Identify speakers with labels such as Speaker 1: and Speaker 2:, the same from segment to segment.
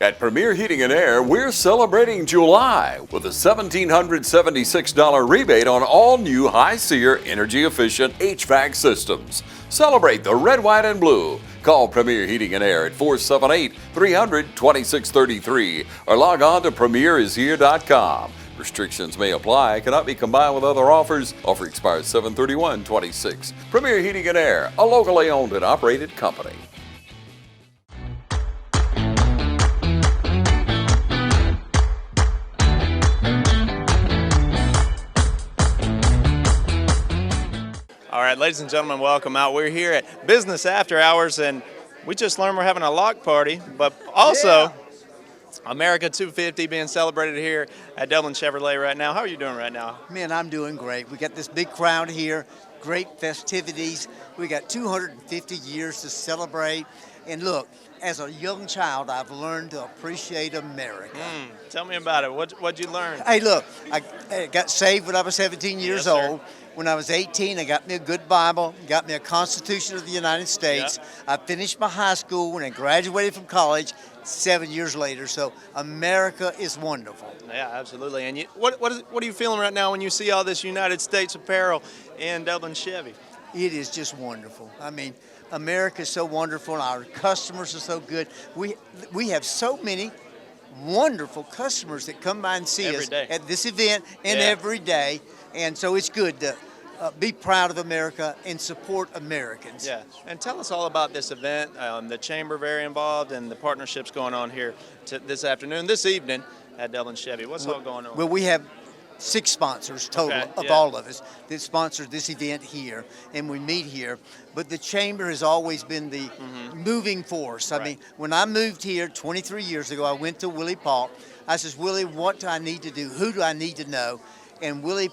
Speaker 1: At Premier Heating and Air, we're celebrating July with a $1,776 rebate on all new high-SEER energy-efficient HVAC systems. Celebrate the red, white, and blue. Call Premier Heating and Air at 478-300-2633 or log on to premierishere.com. Restrictions may apply, cannot be combined with other offers. Offer expires 7/31/26. Premier Heating and Air, a locally owned and operated company.
Speaker 2: All right, ladies and gentlemen, welcome out. We're here at Business After Hours, and we just learned we're having a lock party, but also America 250 being celebrated here at Dublin Chevrolet right now. How are you doing right now?
Speaker 3: Man, I'm doing great. We got this big crowd here, great festivities. We got 250 years to celebrate. And look, as a young child, I've learned to appreciate America.
Speaker 2: Tell me about it. What'd you learn?
Speaker 3: Hey, look, I got saved when I was 17 years old. When I was 18, I got me a good Bible, got me a Constitution of the United States. I finished my high school and I graduated from college 7 years later. So America is wonderful.
Speaker 2: Yeah, absolutely. And what are you feeling right now when you see all this United States apparel in Dublin Chevy?
Speaker 3: It is just wonderful. I mean, America is so wonderful. Our customers are so good. We have so many wonderful customers that come by and see us at this event and every day. And so it's good to be proud of America and support Americans.
Speaker 2: Yeah, and tell us all about this event. The Chamber very involved and the partnerships going on here this evening at Dublin Chevy. What's all going on?
Speaker 3: Well, we have 6 sponsors total of all of us that sponsor this event here, and we meet here. But the Chamber has always been the moving force. I mean, when I moved here 23 years ago, I went to Willie Paul. I says, Willie, what do I need to do? Who do I need to know? And Willie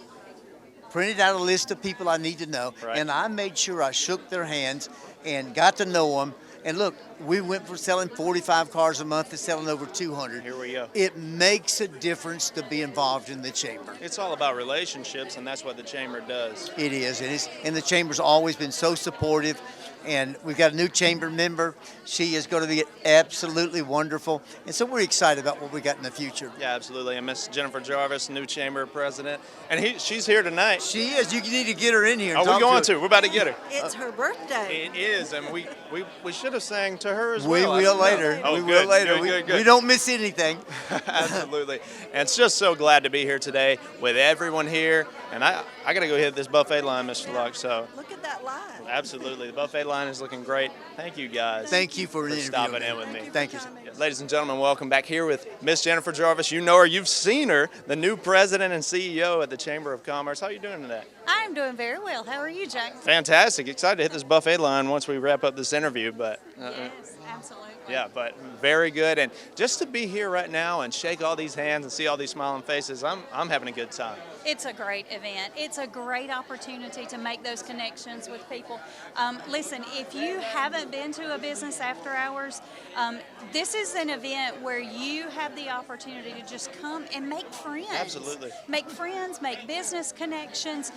Speaker 3: printed out a list of people I need to know, and I made sure I shook their hands and got to know them. And look, we went from selling 45 cars a month to selling over 200.
Speaker 2: Here we go.
Speaker 3: It makes a difference to be involved in the Chamber.
Speaker 2: It's all about relationships, and that's what the Chamber does.
Speaker 3: It is. And the Chamber's always been so supportive. And we've got a new Chamber member. She is going to be absolutely wonderful. And so we're excited about what we got in the future.
Speaker 2: Yeah, absolutely. And Miss Jennifer Jarvis, new Chamber president. And she's here tonight.
Speaker 3: She is. You need to get her in here.
Speaker 2: Are we going to? We're about to get her.
Speaker 4: It's her birthday.
Speaker 2: It is. And we should have sang to her as
Speaker 3: well.
Speaker 2: We
Speaker 3: will later.
Speaker 2: Oh,
Speaker 3: we
Speaker 2: good,
Speaker 3: will later.
Speaker 2: Good.
Speaker 3: We don't miss anything.
Speaker 2: Absolutely. And it's just so glad to be here today with everyone here. And I got to go hit this buffet line, Mr. Luck. So
Speaker 4: look at that line.
Speaker 2: Absolutely. The buffet line is looking great. Thank you, guys.
Speaker 3: Thank you for
Speaker 2: stopping in with me.
Speaker 3: Thank you.
Speaker 2: Yes, ladies and gentlemen, welcome back here with Miss Jennifer Jarvis. You know her. You've seen her, the new president and CEO at the Chamber of Commerce. How are you doing today?
Speaker 4: I am doing very well. How are you, Jack?
Speaker 2: Fantastic. Excited to hit this buffet line once we wrap up this interview. But
Speaker 4: yes, absolutely.
Speaker 2: Yeah, but very good. And just to be here right now and shake all these hands and see all these smiling faces, I'm having a good time.
Speaker 4: It's a great event. It's a great opportunity to make those connections with people. Listen, if you haven't been to a Business After Hours, this is an event where you have the opportunity to just come and make friends.
Speaker 2: Absolutely.
Speaker 4: Make friends, make business connections.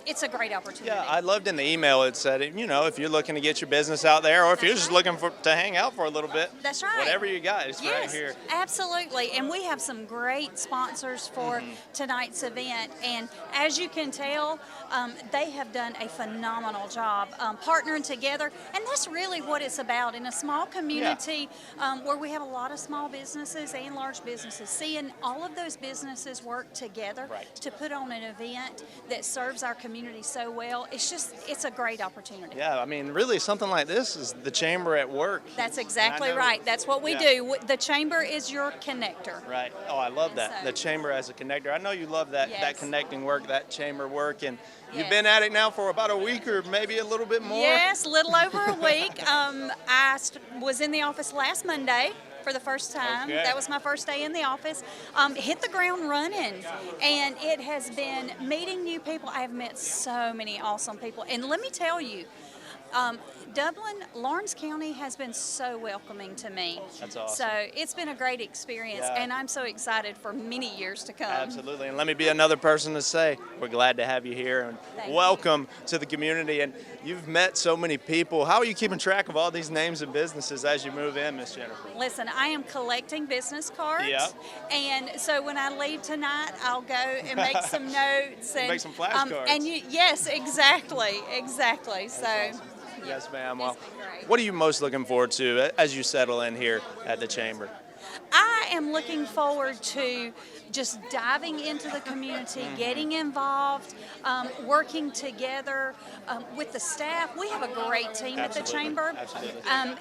Speaker 4: It's a great opportunity.
Speaker 2: Yeah, I loved in the email it said, you know, if you're looking to get your business out there or if you're just looking to hang out for a little bit.
Speaker 4: That's right.
Speaker 2: Whatever you got, it's right here.
Speaker 4: Absolutely. And we have some great sponsors for tonight's event. And as you can tell, they have done a phenomenal job partnering together. And that's really what it's about in a small community where we have a lot of small businesses and large businesses. Seeing all of those businesses work together to put on an event that serves our community so well, it's a great opportunity.
Speaker 2: Yeah, I mean, really something like this is the Chamber at work.
Speaker 4: That's exactly right. That's what we do. The Chamber is your connector.
Speaker 2: Right. Oh, I love that. The Chamber as a connector. I know you love that, that connecting work, that Chamber work, and you've been at it now for about a week or maybe a little bit more?
Speaker 4: Yes, a little over a week. I was in the office last Monday for the first time. That was my first day in the office. Hit the ground running, and it has been meeting new people. I have met so many awesome people, and let me tell you, Dublin, Lawrence County has been so welcoming to me.
Speaker 2: That's awesome.
Speaker 4: So it's been a great experience,
Speaker 2: Yeah.
Speaker 4: and I'm so excited for many years to come.
Speaker 2: Absolutely, and let me be another person to say we're glad to have you here and
Speaker 4: Thank
Speaker 2: welcome to the community. And you've met so many people. How are you keeping track of all these names and businesses as you move in, Miss Jennifer?
Speaker 4: Listen, I am collecting business cards,
Speaker 2: Yeah.
Speaker 4: and so when I leave tonight, I'll go and make some notes and
Speaker 2: Make some flashcards.
Speaker 4: Yes, exactly. So.
Speaker 2: Awesome. Yes, ma'am. Well,
Speaker 4: It's been great.
Speaker 2: what are you most looking forward to as you settle in here at the Chamber?
Speaker 4: I am looking forward to just diving into the community, getting involved, working together with the staff. We have a great team at the Chamber,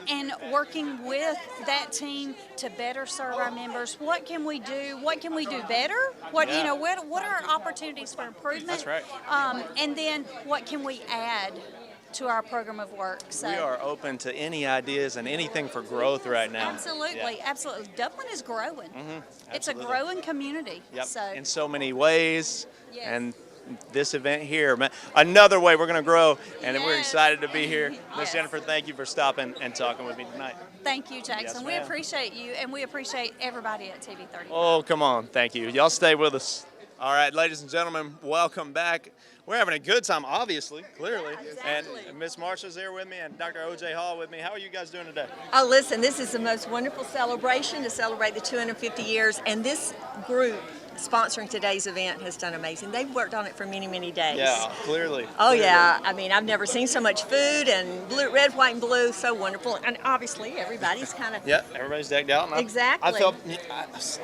Speaker 4: and working with that team to better serve our members. What can we do? What can we do better? What are our opportunities for improvement?
Speaker 2: That's right.
Speaker 4: And then what can we add to our program of work? So
Speaker 2: We are open to any ideas and anything for growth right now.
Speaker 4: absolutely. Dublin is growing. It's a
Speaker 2: Absolutely.
Speaker 4: growing community.
Speaker 2: Yep.
Speaker 4: So
Speaker 2: In so many ways.
Speaker 4: Yes.
Speaker 2: And this event here, another way we're going to grow, and we're
Speaker 4: Yes.
Speaker 2: excited to be here. Miss
Speaker 4: Yes.
Speaker 2: Jennifer, thank you for stopping and talking with me tonight.
Speaker 4: thank you, Jackson.
Speaker 2: Yes,
Speaker 4: We
Speaker 2: ma'am.
Speaker 4: appreciate you, and we appreciate everybody at TV30.
Speaker 2: Oh, come on. Thank you. Y'all stay with us. All right, ladies and gentlemen, welcome back. We're having a good time, obviously, clearly.
Speaker 4: Exactly.
Speaker 2: And Miss Marsha's here with me and Dr. O.J. Hall with me. How are you guys doing today?
Speaker 5: Oh, listen, this is the most wonderful celebration to celebrate the 250 years, and this group sponsoring today's event has done amazing. They've worked on it for many, many days.
Speaker 2: Yeah, clearly.
Speaker 5: Oh, yeah. I mean, I've never seen so much food and blue, red, white, and blue. So wonderful. And obviously, everybody's kind of.
Speaker 2: Yeah, everybody's decked out. And
Speaker 5: Exactly.
Speaker 2: I felt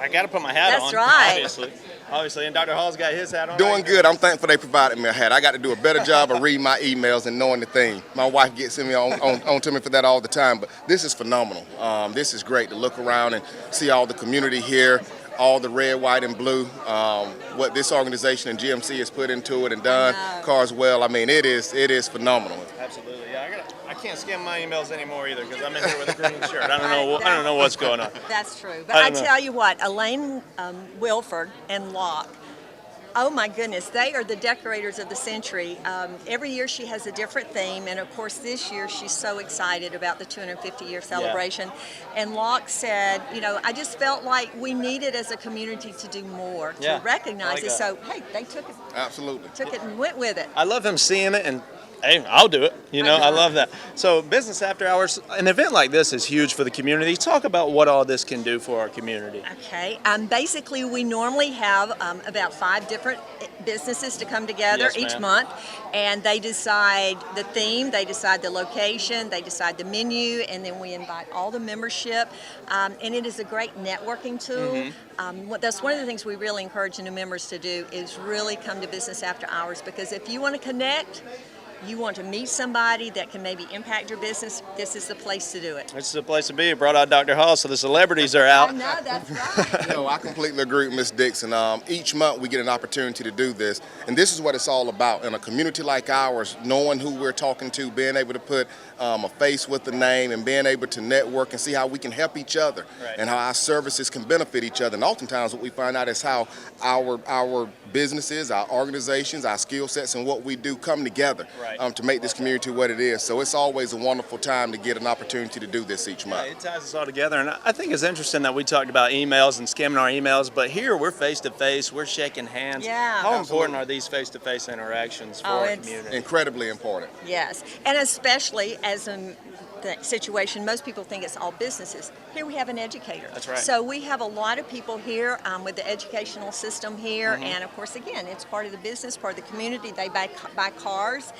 Speaker 2: I got to put my hat
Speaker 5: That's
Speaker 2: on.
Speaker 5: right.
Speaker 2: Obviously, and Dr. Hall's got his hat on.
Speaker 6: Doing
Speaker 2: right here.
Speaker 6: good. I'm thankful they provided me a hat. I got to do a better job of reading my emails and knowing the thing. My wife gets me on to me for that all the time, but this is phenomenal. This is great to look around and see all the community here, all the red, white, and blue. What this organization and GMC has put into it and done, Carswell. I mean, it is phenomenal.
Speaker 2: Absolutely. Yeah, I can't scan my emails anymore either because I'm in here with a green shirt. I don't know what's going on.
Speaker 5: That's true. But
Speaker 2: I
Speaker 5: I
Speaker 2: don't know.
Speaker 5: tell you what, Elaine Wilford and Locke, oh my goodness, they are the decorators of the century. Every year she has a different theme, and of course this year she's so excited about the 250-year celebration. And Locke said, I just felt like we needed as a community to do more,
Speaker 2: Yeah,
Speaker 5: to recognize
Speaker 2: I like
Speaker 5: it.
Speaker 2: that.
Speaker 5: So, hey, they took
Speaker 6: Absolutely.
Speaker 5: it and went with it.
Speaker 2: I love him seeing it, and hey, I'll do it. I love that. So, Business After Hours, an event like this is huge for the community. Talk about what all this can do for our community.
Speaker 5: Okay. Basically, we normally have about 5 different businesses to come together
Speaker 2: Yes,
Speaker 5: each
Speaker 2: ma'am.
Speaker 5: month, and they decide the theme, they decide the location, they decide the menu, and then we invite all the membership. And it is a great networking tool. That's one of the things we really encourage new members to do is really come to Business After Hours, because if you want to connect, you want to meet somebody that can maybe impact your business, this is the place to do it.
Speaker 2: This is the place to be. You brought out Dr. Hall, so the celebrities are out.
Speaker 5: I know, that's right.
Speaker 6: I completely agree with Ms. Dixon. Each month we get an opportunity to do this, and this is what it's all about. In a community like ours, knowing who we're talking to, being able to put a face with the name, and being able to network and see how we can help each other,
Speaker 2: Right.
Speaker 6: and how our services can benefit each other. And oftentimes what we find out is how our businesses, our organizations, our skill sets, and what we do come together
Speaker 2: Right.
Speaker 6: to make this community what it is. So it's always a wonderful time to get an opportunity to do this each month.
Speaker 2: It ties us all together, and I think it's interesting that we talked about emails and skimming our emails, but here we're face-to-face, we're shaking hands.
Speaker 5: Yeah.
Speaker 2: How important are these face-to-face interactions for our
Speaker 5: it's-
Speaker 2: community?
Speaker 6: Incredibly important.
Speaker 5: Yes, and especially as a the situation, most people think it's all businesses. Here we have an educator.
Speaker 2: That's right.
Speaker 5: So we have a lot of people here with the educational system here, and of course, again, it's part of the business, part of the community. They buy cars,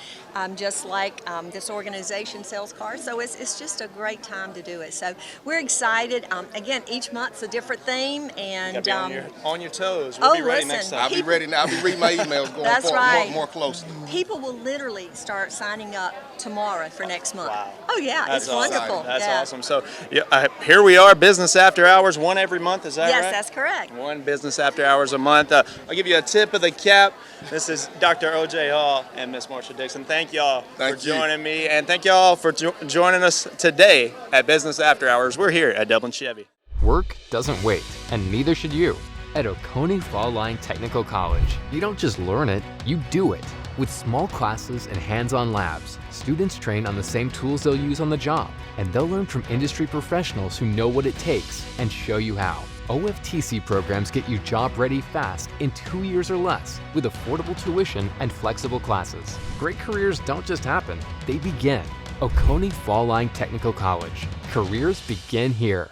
Speaker 5: just like this organization sells cars. So it's just a great time to do it. So we're excited. Again, each month's a different theme, and
Speaker 2: You gotta be on your toes. We'll
Speaker 5: oh,
Speaker 2: be ready
Speaker 5: listen,
Speaker 2: next time.
Speaker 6: I'll be ready now. I'll be reading my emails going
Speaker 5: That's
Speaker 6: forward
Speaker 5: right.
Speaker 6: more closely.
Speaker 5: people will literally start signing up tomorrow for next month.
Speaker 2: Wow.
Speaker 5: Oh yeah,
Speaker 2: That's
Speaker 5: it's
Speaker 2: awesome.
Speaker 5: wonderful.
Speaker 2: That's
Speaker 5: Yeah.
Speaker 2: awesome. So here we are, Business After Hours, one every month. Is that
Speaker 5: Yes,
Speaker 2: right?
Speaker 5: that's correct.
Speaker 2: One Business After Hours a month. I'll give you a tip of the cap. This is Dr. O.J. Hall and Miss Marsha Dixon. Thank y'all for
Speaker 6: Thank you.
Speaker 2: joining me, and thank y'all for joining us today at Business After Hours. We're here at Dublin Chevy.
Speaker 7: Work doesn't wait, and neither should you. At Oconee Fall Line Technical College, you don't just learn it, you do it. With small classes and hands-on labs, students train on the same tools they'll use on the job, and they'll learn from industry professionals who know what it takes and show you how. OFTC programs get you job ready fast in 2 years or less with affordable tuition and flexible classes. Great careers don't just happen, they begin. Oconee Fall Line Technical College. Careers begin here.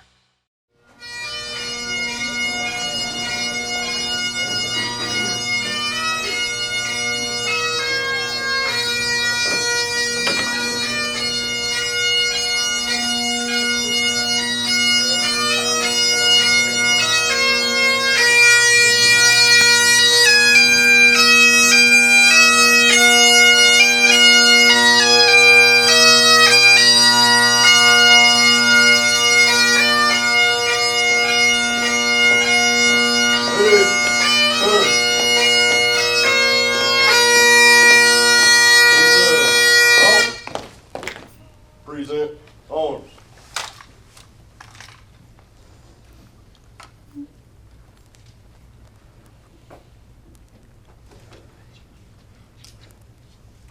Speaker 8: Present arms.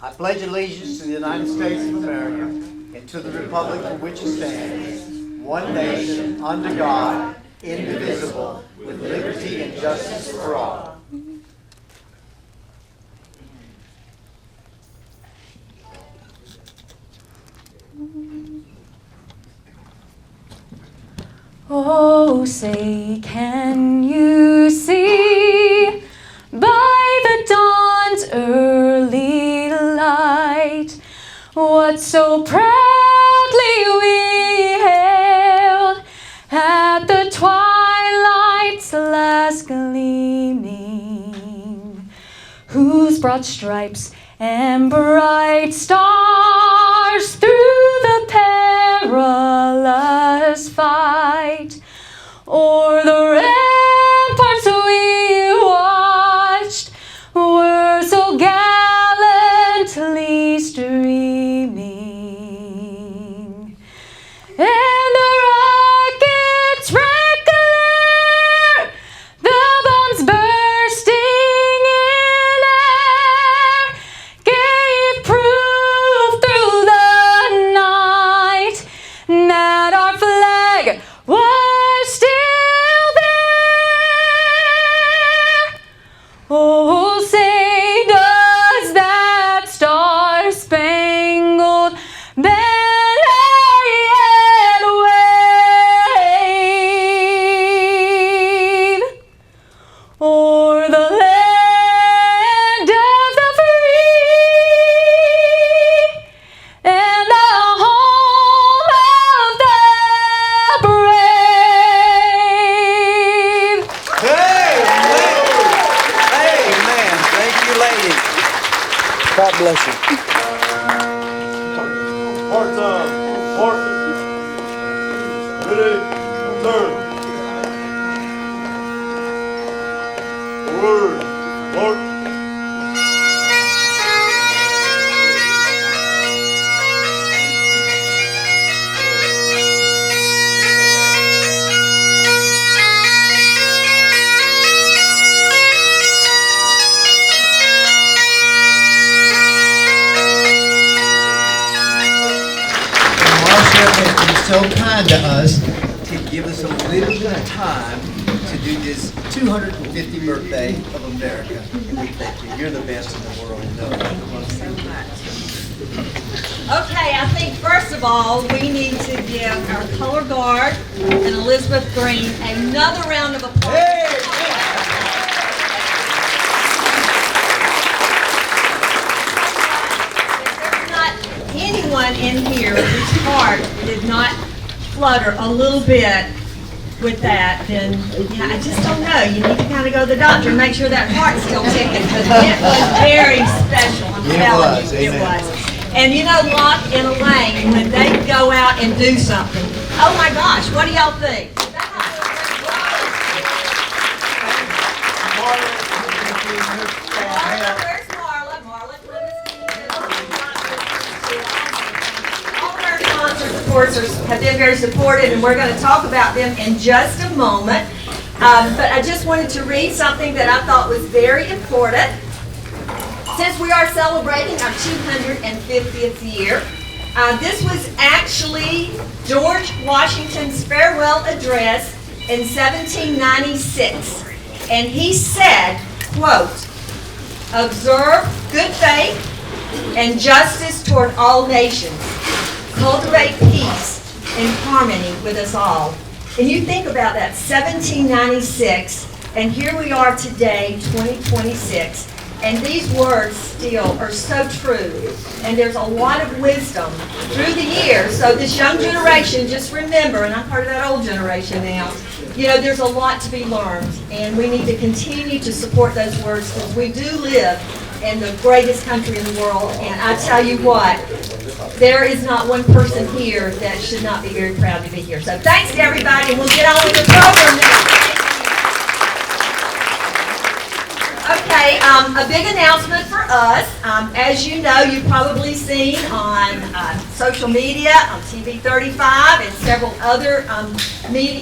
Speaker 3: I pledge allegiance to the United States of America and to the republic for which it stands, one nation, under God, indivisible, with liberty and justice for all.
Speaker 9: Oh, say, can you see by the dawn's early light what so proudly we hailed at the twilight's last gleaming, whose broad stripes and bright stars through the perilous fight o'er the ramparts we watched were so gallantly streaming, and the rockets regular, the bombs bursting in air, gave proof through the night that our flag was still there. Oh, say does that star-spangled banner yet wave o'er the land of the free and the home of the brave?
Speaker 3: Amen. Thank you, ladies. God bless you.
Speaker 8: Part-time. Mark. Ready. Turn. Forward. Mark.
Speaker 3: Marshall has been so kind to us to give us a little bit of time to do this 250th birthday of America. And we thank you. You're the best in the world. No.
Speaker 5: Okay, I think first of all, we need to give our color guard and Elizabeth Green another round of applause. If there's not anyone in here whose heart did not flutter a little bit with that, then I just don't know. You need to kind of go to the doctor and make sure that heart's still ticking, because it was very special. I'm telling you, it was. And you know, Locke and Elaine, when they go out and do something, oh my gosh, what do y'all think? Where's Marla? Marla, come all of our sponsors, of course, have been very supportive, and we're going to talk about them in just a moment. But I just wanted to read something that I thought was very important. Since we are celebrating our 250th year, this was actually George Washington's farewell address in 1796. And he said, quote, "Observe good faith and justice toward all nations. Cultivate peace and harmony with us all." And you think about that, 1796, and here we are today, 2026, and these words still are so true. And there's a lot of wisdom through the years. So this young generation, just remember, and I'm part of that old generation now, you know, there's a lot to be learned, and we need to continue to support those words because we do live in the greatest country in the world. And I tell you what, there is not one person here that should not be very proud to be here. So thanks to everybody, and we'll get on with the program now. Okay, a big announcement for us. As you know, you've probably seen on social media, on TV 35, and several other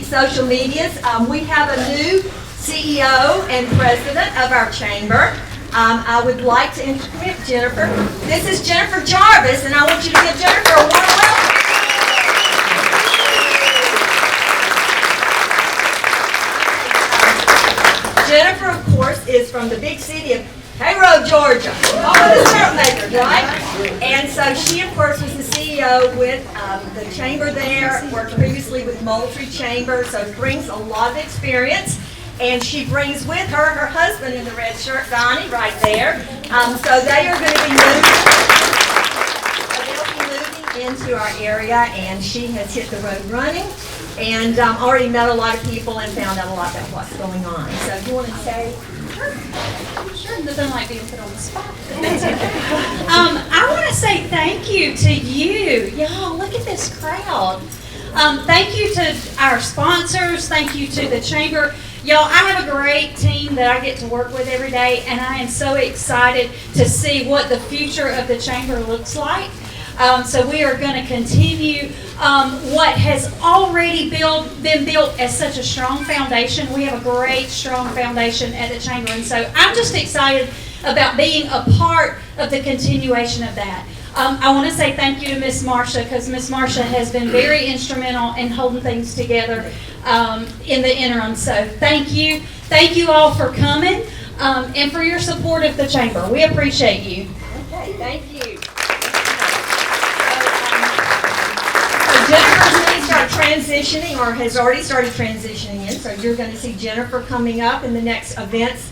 Speaker 5: social medias, we have a new CEO and president of our chamber. I would like to introduce Jennifer. This is Jennifer Jarvis, and I want you to give Jennifer a warm welcome. Jennifer, of course, is from the big city of Cairo, Georgia. Home of the syrup makers, right? And so she, of course, was the CEO with the chamber there, worked previously with Moultrie Chamber, so brings a lot of experience. And she brings with her her husband in the red shirt, Donnie, right there. So they are going to be moving into our area, and she has hit the road running. And already met a lot of people and found out a lot about what's going on. So you want to say?
Speaker 4: Sure, nothing like being put on the spot. I want to say thank you to you. Y'all, look at this crowd. Thank you to our sponsors. Thank you to the chamber. Y'all, I have a great team that I get to work with every day, and I am so excited to see what the future of the chamber looks like. So we are going to continue what has already been built as such a strong foundation. We have a great, strong foundation at the chamber, and so I'm just excited about being a part of the continuation of that. I want to say thank you to Miss Marsha, because Miss Marsha has been very instrumental in holding things together in the interim. So thank you. Thank you all for coming and for your support of the chamber. We appreciate you.
Speaker 5: Okay, thank you. Jennifer's going to start transitioning, or has already started transitioning in, so you're going to see Jennifer coming up in the next events.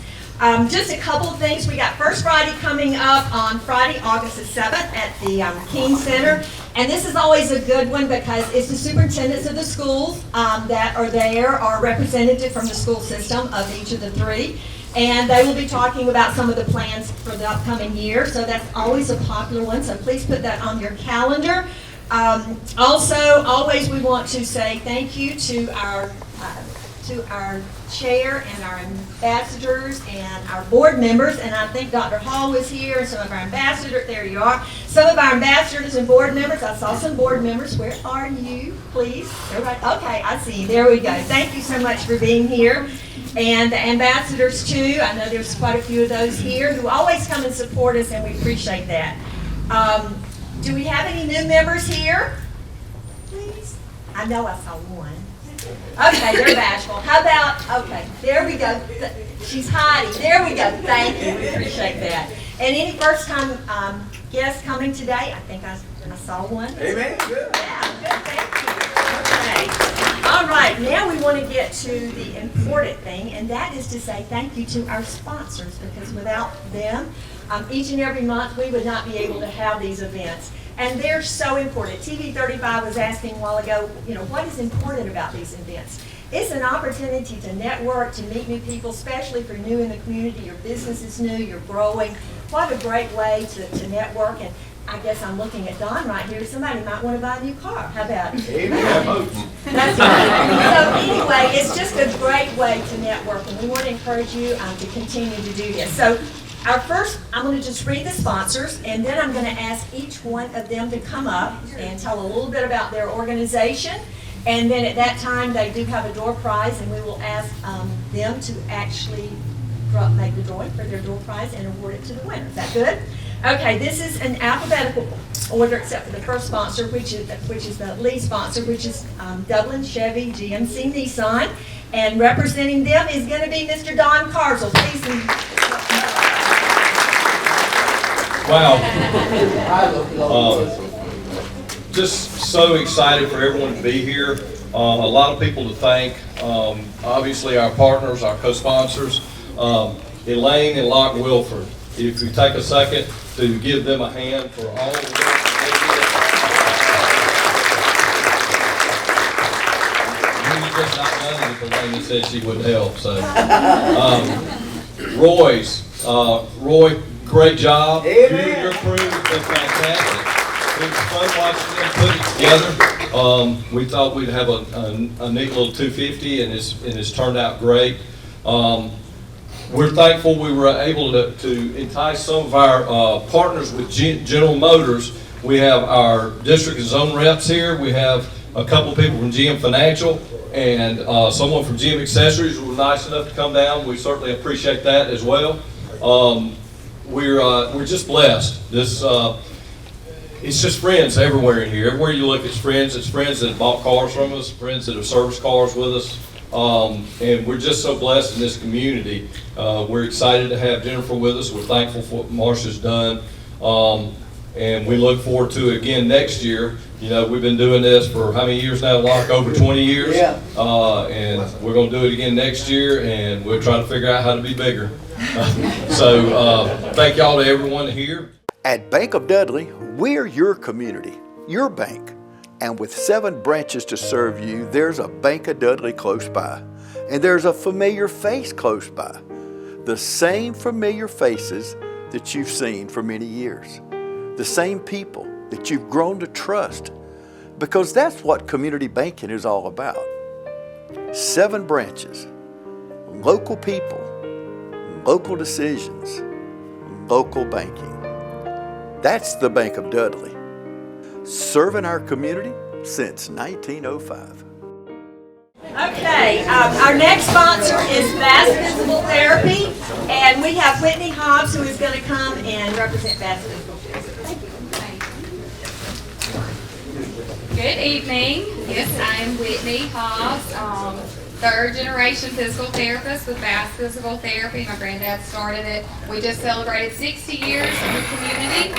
Speaker 5: Just a couple of things. We got First Friday coming up on Friday, August the 7th at the King Center. And this is always a good one because it's the superintendents of the schools that are there, or representative from the school system of each of the three. And they will be talking about some of the plans for the upcoming year. So that's always a popular one, so please put that on your calendar. Also, always we want to say thank you to our chair and our ambassadors and our board members. And I think Dr. Hall was here, and some of our ambassadors, there you are. Some of our ambassadors and board members, I saw some board members. Where are you, please? Everybody? Okay, I see you. There we go. Thank you so much for being here. And the ambassadors too, I know there's quite a few of those here who always come and support us, and we appreciate that. Do we have any new members here? Please? I know I saw one. Okay, they're bashful. How about, okay, there we go. She's hiding. There we go. Thank you. We appreciate that. And any first-time guests coming today? I think I saw one.
Speaker 8: Amen. Good.
Speaker 5: Yeah, good. Thank you. Okay. All right, now we want to get to the important thing, and that is to say thank you to our sponsors, because without them, each and every month we would not be able to have these events. And they're so important. TV 35 was asking a while ago, you know, what is important about these events? It's an opportunity to network, to meet new people, especially if you're new in the community, your business is new, you're growing. What a great way to network. And I guess I'm looking at Don right here. Somebody might want to buy a new car. How about it? That's right. So anyway, it's just a great way to network, and we want to encourage you to continue to do this. So our first, I'm going to just read the sponsors, and then I'm going to ask each one of them to come up and tell a little bit about their organization. And then at that time, they do have a door prize, and we will ask them to actually make the drawing for their door prize and award it to the winner. Is that good? Okay, this is an alphabetical order except for the first sponsor, which is the lead sponsor, which is Dublin, Chevy, GMC, Nissan. And representing them is going to be Mr. Don Carswell. Please.
Speaker 10: Wow. Just so excited for everyone to be here. A lot of people to thank. Obviously our partners, our co-sponsors, Elaine and Locke Wilford. If you take a second to give them a hand for all of the work that they did. Just not done it if Elaine said she would help. So, Roy, great job. You and your crew have been fantastic. It was fun watching them put it together. We thought we'd have a neat little 250, and it's turned out great. We're thankful we were able to entice some of our partners with General Motors. We have our district and zone reps here. We have a couple of people from GM Financial and someone from GM Accessories who were nice enough to come down. We certainly appreciate that as well. We're just blessed. It's just friends everywhere in here. Everywhere you look, it's friends. It's friends that bought cars from us, friends that have serviced cars with us. And we're just so blessed in this community. We're excited to have Jennifer with us. We're thankful for what Marsha's done. And we look forward to it again next year. You know, we've been doing this for how many years now, Locke? Over 20 years? Yeah. And we're going to do it again next year, and we'll try to figure out how to be bigger. Thank y'all to everyone here.
Speaker 11: At Bank of Dudley, we're your community, your bank. And with 7 branches to serve you, there's a Bank of Dudley close by. And there's a familiar face close by. The same familiar faces that you've seen for many years. The same people that you've grown to trust. Because that's what community banking is all about. 7 branches, local people, local decisions, local banking. That's the Bank of Dudley. Serving our community since 1905.
Speaker 5: Okay, our next sponsor is Bass Physical Therapy, and we have Whitney Hobbs who is going to come and represent Bass Physical Therapy. Thank you.
Speaker 12: Good evening. Yes, I'm Whitney Hobbs, third generation physical therapist with Bass Physical Therapy. My granddad started it. We just celebrated 60 years in the community.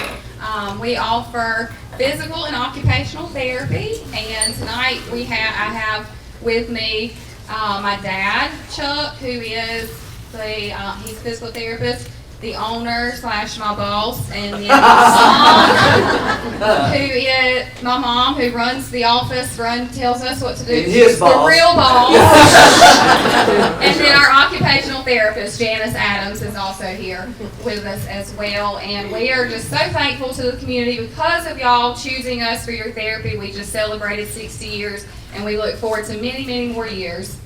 Speaker 12: We offer physical and occupational therapy, and tonight I have with me my dad, Chuck, who is he's a physical therapist, the owner / my boss, and then my mom, who runs the office, tells us what to do. She's the real boss. And then our occupational therapist, Janice Adams, is also here with us as well. And we are just so thankful to the community because of y'all choosing us for your therapy. We just celebrated 60 years, and we look forward to many, many more years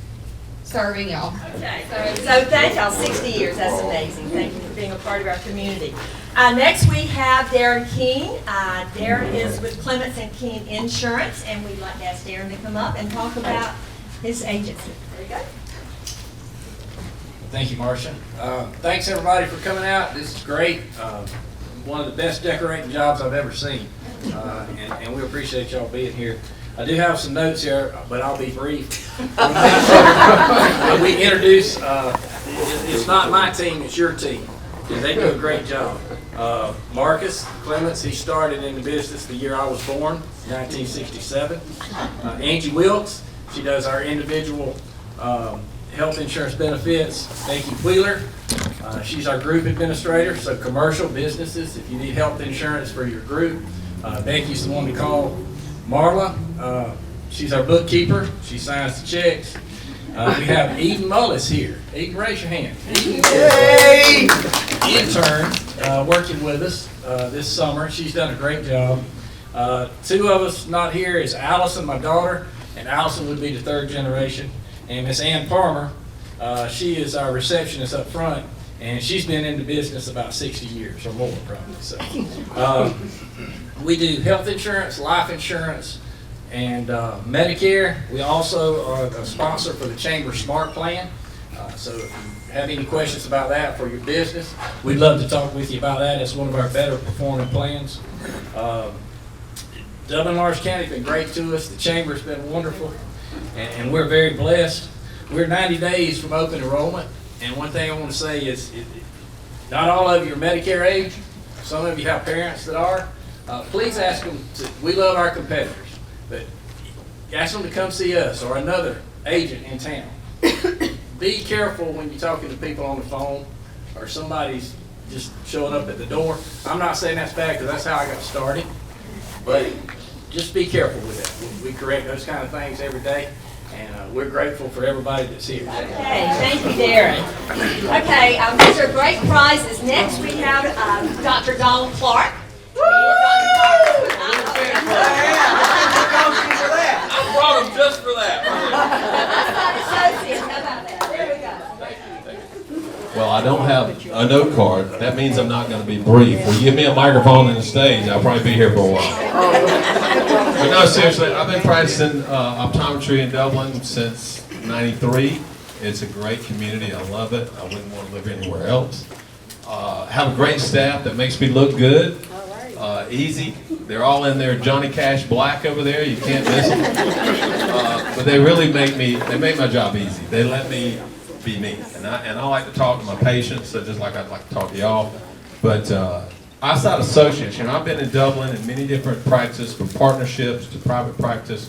Speaker 12: serving y'all.
Speaker 5: Okay, so thank y'all. 60 years, that's amazing. Thank you for being a part of our community. Next we have Darren King. Darren is with Clements & King Insurance, and we'd like to ask Darren to come up and talk about his agency. There you go.
Speaker 13: Thank you, Marcia. Thanks everybody for coming out. This is great. One of the best decorating jobs I've ever seen, and we appreciate y'all being here. I do have some notes here, but I'll be brief. We introduce, it's not my team, it's your team. They do a great job. Marcus Clements, he started in the business the year I was born, 1967. Angie Wilkes, she does our individual health insurance benefits. Becky Wheeler, she's our group administrator, so commercial businesses, if you need health insurance for your group, Becky's the one to call. Marla, she's our bookkeeper. She signs the checks. We have Eden Mullis here. Eden, raise your hand. Eden, intern, working with us this summer. She's done a great job. 2 of us not here is Allison, my daughter, and Allison would be the 3rd generation. And Miss Ann Farmer, she is our receptionist up front, and she's been in the business about 60 years or more, probably. So. We do health insurance, life insurance, and Medicare. We also are a sponsor for the Chamber Smart Plan. So if you have any questions about that for your business, we'd love to talk with you about that. It's one of our better performing plans. Dublin, Lawrence County has been great to us. The Chamber's been wonderful, and we're very blessed. We're 90 days from open enrollment, and one thing I want to say is not all of you are Medicare age. Some of you have parents that are. Please ask them we love our competitors, but ask them to come see us or another agent in town. Be careful when you're talking to people on the phone or somebody's just showing up at the door. I'm not saying that's bad because that's how I got started, but just be careful with that. We correct those kind of things every day, and we're grateful for everybody that's here.
Speaker 5: Okay, thank you, Darren. Okay, these are great prizes. Next we have Dr. Donald Clark.
Speaker 10: I brought them just for that. Well, I don't have a note card. That means I'm not going to be brief. If you give me a microphone and a stage, I'll probably be here for a while. But no, seriously, I've been practicing optometry in Dublin since '93. It's a great community. I love it. I wouldn't want to live anywhere else. Have a great staff that makes me look good. Easy. They're all in there Johnny Cash black over there. You can't miss them. But they really make my job easy. They let me be me. And I like to talk to my patients, so just like I'd like to talk to y'all. But outside associates, I've been in Dublin in many different practices, from partnerships to private practice.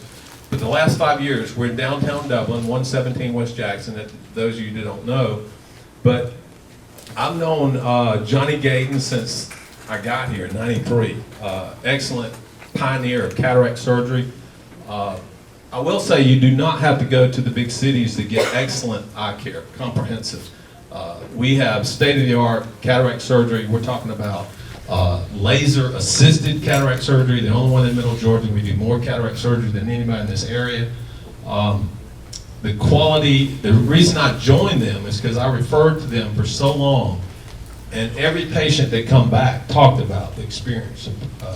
Speaker 10: But the last 5 years, we're in downtown Dublin, 117 West Jackson, that those of you that don't know. But I've known Johnny Gayden since I got here in '93. Excellent pioneer of cataract surgery. I will say you do not have to go to the big cities to get excellent eye care, comprehensive. We have state-of-the-art cataract surgery. We're talking about laser-assisted cataract surgery, the only one in Middle Georgia. We do more cataract surgery than anybody in this area. The quality, the reason I joined them is because I referred to them for so long, and every patient that come back talked about the experience.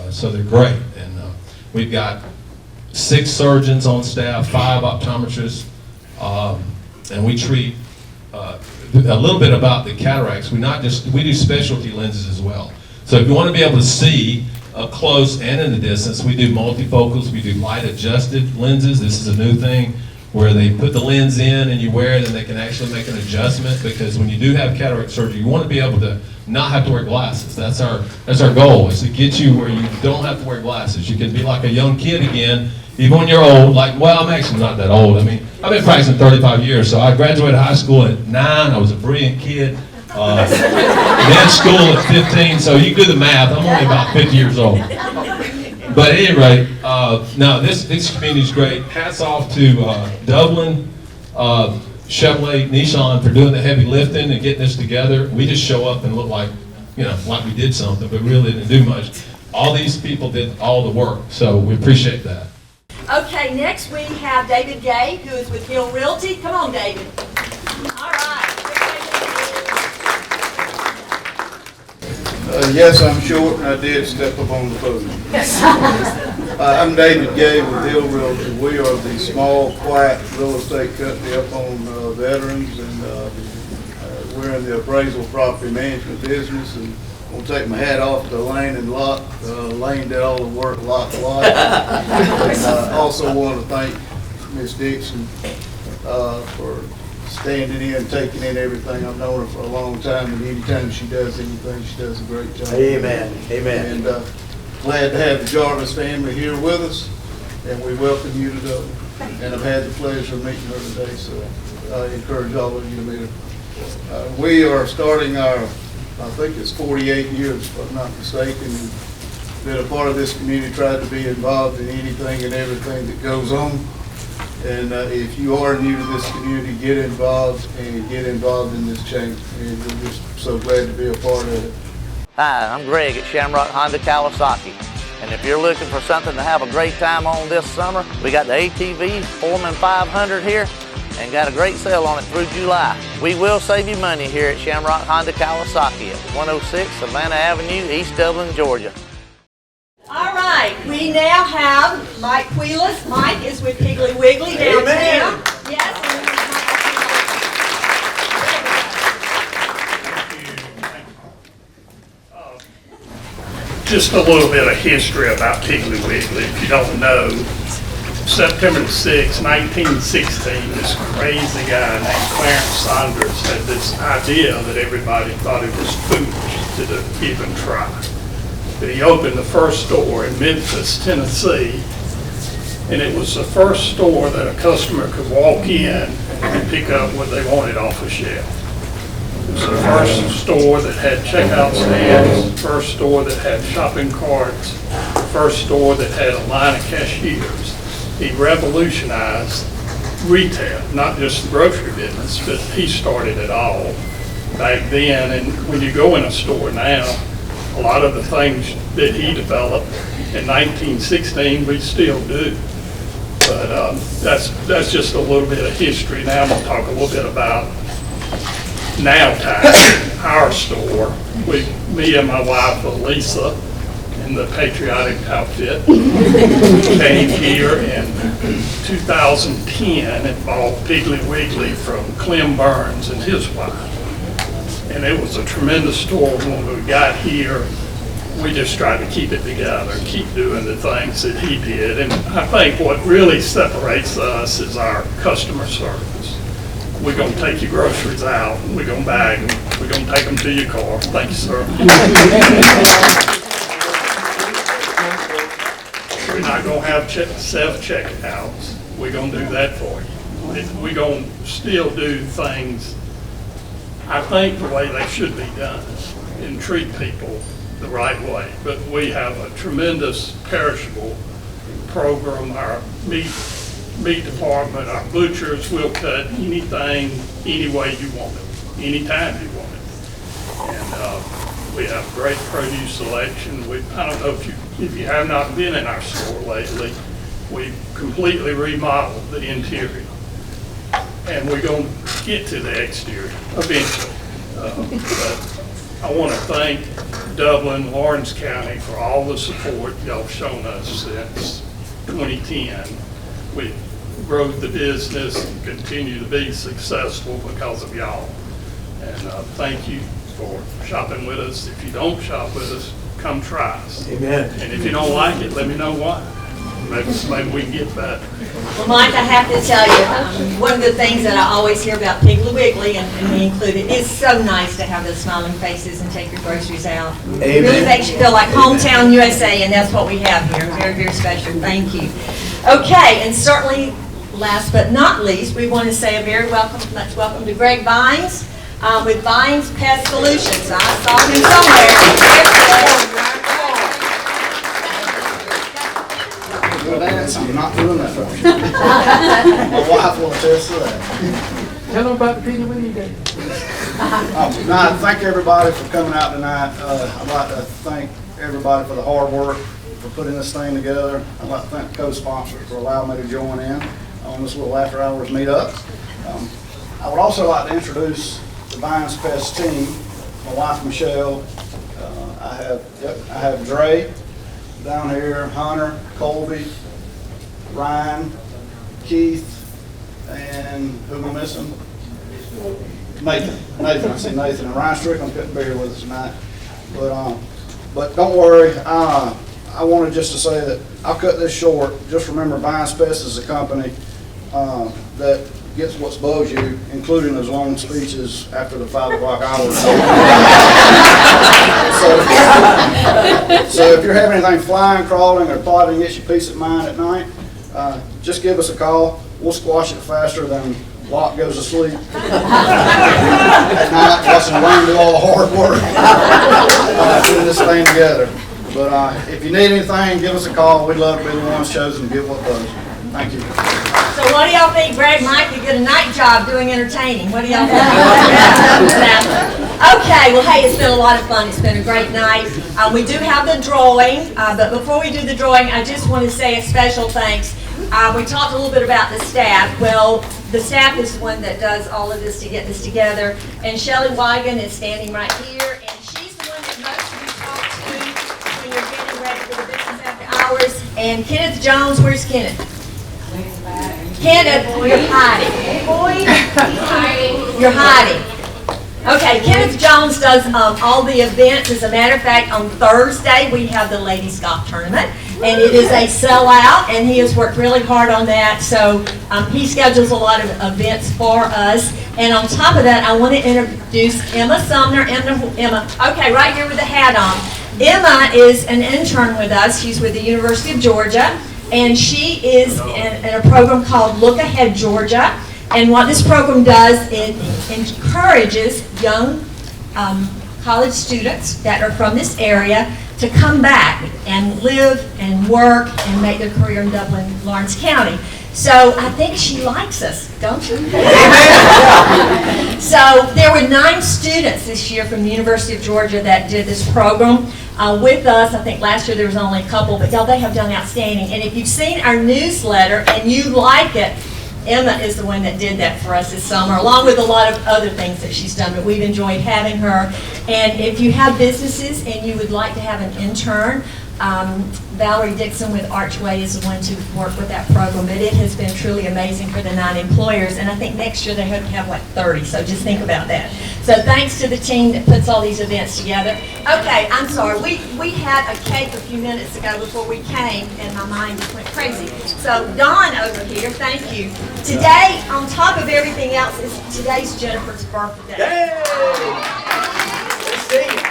Speaker 10: So they're great. And we've got 6 surgeons on staff, 5 optometrists, and we treat a little bit about the cataracts. We do specialty lenses as well. So if you want to be able to see up close and in the distance, we do multifocals, we do light adjusted lenses. This is a new thing where they put the lens in and you wear it and they can actually make an adjustment, because when you do have cataract surgery, you want to be able to not have to wear glasses. That's our goal, is to get you where you don't have to wear glasses. You can be like a young kid again, even when you're old. Well, I'm actually not that old. I mean, I've been practicing 35 years, so I graduated high school at 9. I was a brilliant kid. Then school at 15, so you do the math. I'm only about 50 years old. But at any rate, no, this community is great. Hats off to Dublin, Chevy, Nissan for doing the heavy lifting and getting this together. We just show up and look like, like we did something, but really didn't do much. All these people did all the work, so we appreciate that.
Speaker 5: Okay, next we have David Gay, who is with Hill Realty. Come on, David. All right.
Speaker 14: Yes, I'm short, and I did step up on the podium. I'm David Gay with Hill Realty. We are the small, quiet real estate company up on Veterans, and we're in the appraisal property management business. And I'm gonna take my hat off to Lane and Locke. Lane did all the work, Locke. And I also want to thank Ms. Dixon for standing in, taking in everything. I've known her for a long time, and anytime she does anything, she does a great job.
Speaker 15: Amen. Amen.
Speaker 14: And glad to have the Jarvis family here with us, and we welcome you to Dublin. And I've had the pleasure of meeting her today, so I encourage all of you to meet her. We are starting our, I think it's 48 years, if I'm not mistaken, and been a part of this community, tried to be involved in anything and everything that goes on. And if you are new to this community, get involved in this change. And we're just so glad to be a part of it.
Speaker 15: Hi, I'm Greg at Shamrock Honda Kawasaki. And if you're looking for something to have a great time on this summer, we got the ATV Foreman 500 here and got a great sale on it through July. We will save you money here at Shamrock Honda Kawasaki at 106 Savannah Avenue, East Dublin, Georgia.
Speaker 5: All right, we now have Mike Wheelis. Mike is with Piggly Wiggly downtown. Yes.
Speaker 16: just a little bit of history about Piggly Wiggly. If you don't know, September 6, 1916, this crazy guy named Clarence Saunders had this idea that everybody thought it was foolish to even try. But he opened the first store in Memphis, Tennessee, and it was the first store that a customer could walk in and pick up what they wanted off a shelf. It was the first store that had checkout stands, first store that had shopping carts, first store that had a line of cashiers. He revolutionized retail, not just the grocery business, but he started it all back then. And when you go in a store now, a lot of the things that he developed in 1916, we still do. But that's just a little bit of history. Now I'm going to talk a little bit about now time, our store. Me and my wife, Lisa, in the patriotic outfit, came here in 2010 and bought Piggly Wiggly from Clem Burns and his wife. And it was a tremendous store when we got here. We just tried to keep it together, keep doing the things that he did. And I think what really separates us is our customer service. We're going to take your groceries out, we're going to bag them, we're going to take them to your car. Thank you, sir. We're not going to have self-checkouts. We're going to do that for you. We're going to still do things, I think, the way they should be done and treat people the right way. But we have a tremendous perishable program. Our meat department, our butchers will cut anything, any way you want it, anytime you want it. And we have great produce selection. I don't know if you have not been in our store lately, we've completely remodeled the interior. And we're going to get to the exterior eventually. But I want to thank Dublin, Lawrence County for all the support y'all have shown us since 2010. We've grown the business and continue to be successful because of y'all. And thank you for shopping with us. If you don't shop with us, come try us.
Speaker 17: Amen.
Speaker 16: And if you don't like it, let me know why. Maybe we can get better.
Speaker 5: Well, Mike, I have to tell you, one of the things that I always hear about Piggly Wiggly, and me included, it's so nice to have those smiling faces and take your groceries out.
Speaker 17: Amen.
Speaker 5: It really makes you feel like hometown USA, and that's what we have here. Very, very special. Thank you. Okay, and certainly, last but not least, we want to say a very much welcome to Greg Vines with Vines Pest Solutions. I saw him somewhere.
Speaker 18: I'm not doing that first. My wife will attest to that.
Speaker 17: Tell them about the Piggly Wiggly Day.
Speaker 18: No, thank everybody for coming out tonight. I'd like to thank everybody for the hard work for putting this thing together. I'd like to thank the co-sponsors for allowing me to join in on this little after hours meetup. I would also like to introduce the Vines Pest team. My wife Michelle. I have Dre down here, Hunter, Colby, Ryan, Keith, and who am I missing? Nathan. I see Nathan, and Ryan Strickland couldn't be here with us tonight. But don't worry. I wanted just to say that I'll cut this short. Just remember, Vines Pest is a company that gets what bugs you, including those long speeches after the 5 o'clock hour. So if you're having anything flying, crawling, or plotting against your peace of mind at night, just give us a call. We'll squash it faster than Locke goes to sleep at night, watching Wayne do all the hard work putting this thing together. But if you need anything, give us a call. We'd love to be the ones chosen to get what bugs you. Thank you.
Speaker 5: So what do y'all think, Greg? Mike, you did a night job doing entertaining. What do y'all think? Okay, well, hey, it's been a lot of fun. It's been a great night. We do have the drawing, but before we do the drawing, I just want to say a special thanks. We talked a little bit about the staff. Well, the staff is the one that does all of this to get this together. And Shelley Wigan is standing right here, and she's the one that most of you talk to when you're getting ready for the business after hours. And Kenneth Jones, where's Kenneth? Kenneth, you're hiding. You're hiding. Okay, Kenneth Jones does all the events. As a matter of fact, on Thursday we have the ladies golf tournament, and it is a sellout, and he has worked really hard on that. So he schedules a lot of events for us. And on top of that, I want to introduce Emma Sumner. Emma, okay, right here with the hat on. Emma is an intern with us. She's with the University of Georgia, and she is in a program called Look Ahead Georgia. And what this program does, it encourages young college students that are from this area to come back and live and work and make their career in Dublin, Lawrence County. So I think she likes us, don't you? So there were 9 students this year from the University of Georgia that did this program with us. I think last year there was only a couple, but y'all, they have done outstanding. And if you've seen our newsletter and you like it, Emma is the one that did that for us this summer, along with a lot of other things that she's done, but we've enjoyed having her. And if you have businesses and you would like to have an intern, Valerie Dixon with Archway is the one to work with that program, but it has been truly amazing for the 9 employers, and I think next year they hope to have like 30, so just think about that. So thanks to the team that puts all these events together. Okay, I'm sorry, we had a cake a few minutes ago before we came, and my mind just went crazy. So Dawn over here, thank you. Today, on top of everything else, is today's Jennifer's birthday. Yay! Let's see.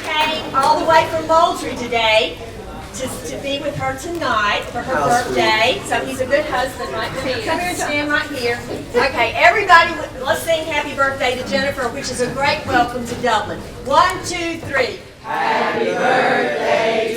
Speaker 5: Came all the way from Moultrie today to be with her tonight for her birthday. So he's a good husband, right? Come here and stand right here. Okay, everybody, let's sing happy birthday to Jennifer, which is a great welcome to Dublin. 1, 2, 3. Happy birthday